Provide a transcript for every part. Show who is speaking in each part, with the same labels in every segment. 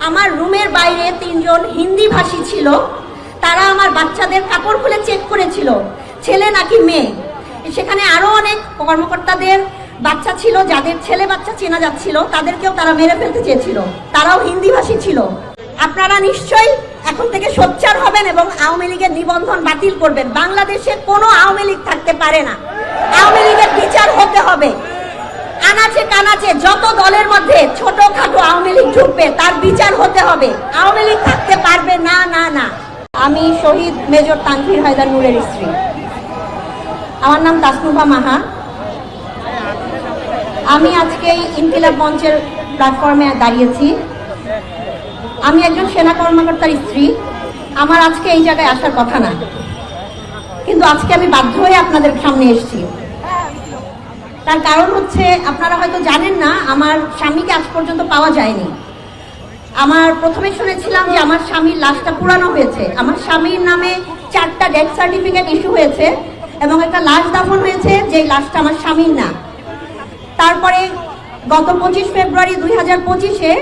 Speaker 1: আমার রুমের বাইরে 3 জন হিন্দি ভাষী ছিল। তারা আমার বাচ্চাদের কাপড় খুলে চেক করেছিল ছেলে নাকি মেয়ে। সেখানে আরো অনেক কর্মকর্তাদের বাচ্চা ছিল, যাদের ছেলে বাচ্চা চেনা যাচ্ছিল, তাদেরকেও তারা মেরে ফেলতে চেয়েছিল। তারাও হিন্দি ভাষী ছিল। আপনারা নিশ্চয়ই এখন থেকে সোচ্চার হবেন এবং আওয়ামী লীগের নিবন্ধন বাতিল করবেন। বাংলাদেশে কোনো আওয়ামী লীগ থাকতে পারে না। আওয়ামী লীগের বিচার হতে হবে। আনাচে কানাচে যত দলের মধ্যে ছোটখাটো আওয়ামী লীগ ঢুকবে তার বিচার হতে হবে। আওয়ামী লীগ থাকতে পারবে না না না। আমি শহীদ মেজর তানভীর হায়দার নূরের স্ত্রী। আমার নাম তাসনুভা মাহা। আমি আজকে ইনকিলাব মঞ্চের প্ল্যাটফর্মে দাঁড়িয়েছি। আমি একজন সেনা কর্মকর্তার স্ত্রী। আমার আজকে এই জায়গায় আসার কথা না, কিন্তু আজকে আমি বাধ্য হয়ে আপনাদের সামনে এসেছি। তার কারণ হচ্ছে, আপনারা হয়তো জানেন না, আমার স্বামীকে আজ পর্যন্ত পাওয়া যায়নি। আমার প্রথমে শুনেছিলাম যে আমার স্বামীর লাশটা পুরানো হয়েছে। আমার স্বামীর নামে 4টা ডেথ সার্টিফিকেট ইস্যু হয়েছে এবং একটা লাশ দাফন হয়েছে, যে লাশটা আমার স্বামীর না। তারপরে গত 25 ফেব্রুয়ারি 2025-এ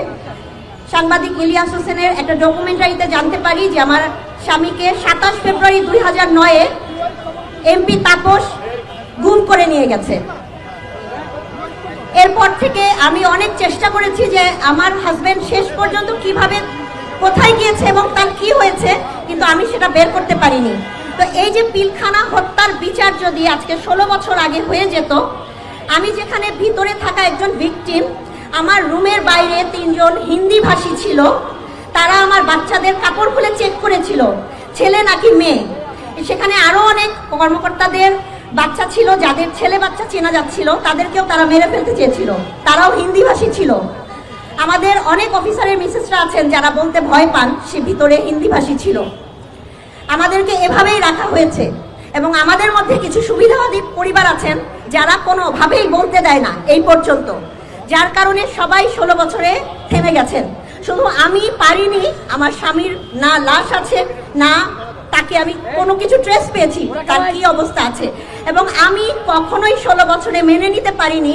Speaker 1: সাংবাদিক ইলিয়াস হোসেনের একটা ডকুমেন্টারিতে জানতে পারি যে আমার স্বামীকে 27 ফেব্রুয়ারি 2009-এ এমপি তাপস গুম করে নিয়ে গেছে। এরপর থেকে আমি অনেক চেষ্টা করেছি যে আমার হাজবেন্ড শেষ পর্যন্ত কিভাবে, কোথায় গিয়েছে এবং তার কি হয়েছে, কিন্তু আমি সেটা বের করতে পারিনি। তো এই যে পিলখানা হত্যার বিচার যদি আজকে 16 বছর আগে হয়ে যেত, আমি যেখানে ভিতরে থাকা একজন ভিকটিম, আমার রুমের বাইরে 3 জন হিন্দি ভাষী ছিল। তারা আমার বাচ্চাদের কাপড় খুলে চেক করেছিল ছেলে নাকি মেয়ে। সেখানে আরো অনেক কর্মকর্তাদের বাচ্চা ছিল, যাদের ছেলে বাচ্চা চেনা যাচ্ছিল, তাদেরকেও তারা মেরে ফেলতে চেয়েছিল। তারাও হিন্দি ভাষী ছিল। আমাদের অনেক অফিসারের মিসেসরা আছেন যারা বলতে ভয় পান সে ভিতরে হিন্দি ভাষী ছিল। আমাদেরকে এভাবেই রাখা হয়েছে এবং আমাদের মধ্যে কিছু সুবিধাবাদী পরিবার আছেন যারা কোনোভাবেই বলতে দেয় না এই পর্যন্ত, যার কারণে সবাই 16 বছরে থেমে গেছেন। শুধু আমি পারিনি। আমার স্বামীর না লাশ আছে, না তাকে আমি কোনো কিছু ট্রেস পেয়েছি তার কি অবস্থা আছে, এবং আমি কখনোই 16 বছরে মেনে নিতে পারিনি,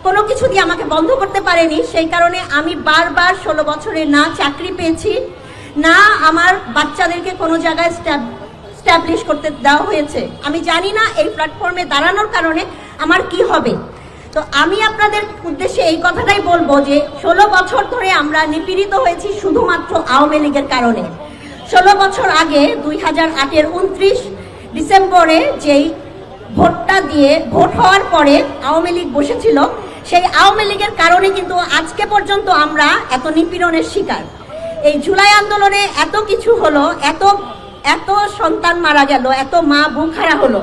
Speaker 1: কোনো কিছু দিয়ে আমাকে বন্ধ করতে পারেনি। সেই কারণে আমি বারবার 16 বছরে না চাকরি পেয়েছি, না আমার বাচ্চাদেরকে কোনো জায়গায় স্ট্যাবলিশ করতে দেওয়া হয়েছে। আমি জানি না এই প্ল্যাটফর্মে দাঁড়ানোর কারণে আমার কি হবে। তো আমি আপনাদের উদ্দেশ্যে এই কথাটাই বলবো যে 16 বছর ধরে আমরা নিপীড়িত হয়েছি শুধুমাত্র আওয়ামী লীগের কারণে। 16 বছর আগে 2008-এর 29 ডিসেম্বরে যেই ভোটটা দিয়ে ভোট হওয়ার পরে আওয়ামী লীগ বসেছিল, সেই আওয়ামী লীগের কারণে কিন্তু আজকে পর্যন্ত আমরা এত নিপীড়নের শিকার। এই জুলাই আন্দোলনে এত কিছু হলো, এত সন্তান মারা গেল, এত মা বুকহারা হলো।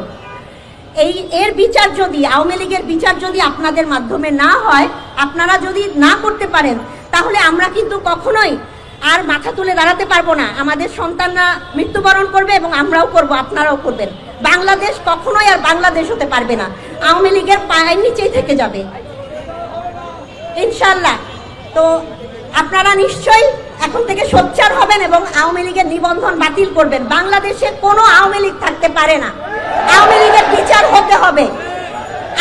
Speaker 1: এর বিচার যদি, আওয়ামী লীগের বিচার যদি আপনাদের মাধ্যমে না হয়, আপনারা যদি না করতে পারেন, তাহলে আমরা কিন্তু কখনোই আর মাথা তুলে দাঁড়াতে পারবো না। আমাদের সন্তানরা মৃত্যুবরণ করবে এবং আমরাও করব, আপনারাও করবেন। বাংলাদেশ কখনোই আর বাংলাদেশ হতে পারবে না, আওয়ামী লীগের পায়ের নিচেই থেকে যাবে ইনশাল্লাহ। তো আপনারা নিশ্চয়ই এখন থেকে সোচ্চার হবেন এবং আওয়ামী লীগের নিবন্ধন বাতিল করবেন। বাংলাদেশে কোনো আওয়ামী লীগ থাকতে পারে না। আওয়ামী লীগের বিচার হতে হবে।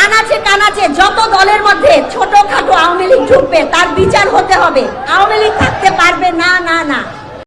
Speaker 1: আনাচে কানাচে যত দলের মধ্যে ছোটখাটো আওয়ামী লীগ ঢুকবে তার বিচার হতে হবে। আওয়ামী লীগ থাকতে পারবে না না না।